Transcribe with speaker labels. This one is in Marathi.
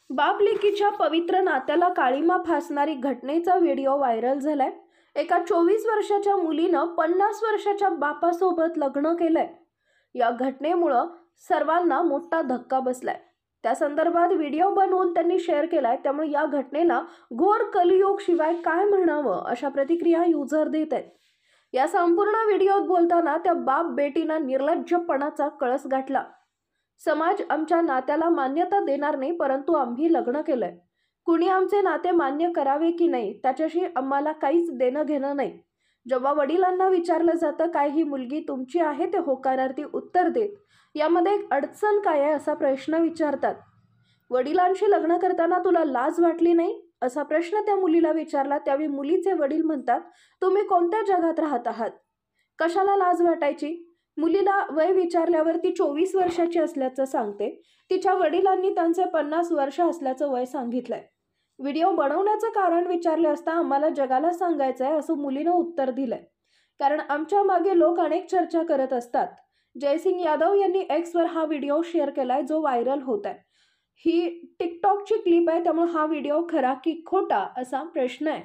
Speaker 1: बाप लेकीच्या पवित्र नात्याला काळीमा फासणारी घटनेचा व्हिडिओ व्हायरल झालाय। एका 24 वर्षाच्या मुलीनं 50 वर्षाच्या बापासोबत लग्न केलंय। या घटनेमुळे सर्वांना मोठा धक्का बसलाय। त्या संदर्भात व्हिडिओ बनवून त्यांनी शेअर केलाय। त्यामुळे या घटनेला घोर कलियुग शिवाय काय म्हणावं अशा प्रतिक्रिया युजर देत आहेत। या संपूर्ण व्हिडिओत बोलताना त्या बाप बेटीनं निर्लज्जपणाचा कळस गाठला। समाज आमच्या नात्याला मान्यता देणार नाही, परंतु आम्ही लग्न केलंय। कुणी आमचे नाते मान्य करावे की नाही त्याच्याशी आम्हाला काहीच देणं घेणं नाही। जेव्हा वडिलांना विचारलं जातं काय ही मुलगी तुमची आहे, ते होकारार्थी उत्तर देत यामध्ये एक अडचण काय आहे असा प्रश्न विचारतात। वडिलांशी लग्न करताना तुला लाज वाटली नाही असा प्रश्न त्या मुलीला विचारला। त्यावेळी मुलीचे वडील म्हणतात, तुम्ही कोणत्या जगात राहत आहात, कशाला लाज वाटायची। मुलीला वय विचारल्यावर ती 24 वर्षाची असल्याचं सांगते। तिच्या वडिलांनी त्यांचे 50 वर्ष असल्याचं वय सांगितलंय। व्हिडिओ बनवण्याचं कारण विचारले असता आम्हाला जगाला सांगायचंय असं मुलीनं उत्तर दिलंय, कारण आमच्या मागे लोक अनेक चर्चा करत असतात। जयसिंग यादव यांनी एक्सवर हा व्हिडिओ शेअर केलाय जो व्हायरल होत आहे। ही टिकटॉकची क्लिप आहे, त्यामुळे हा व्हिडिओ खरा की खोटा असा प्रश्न आहे।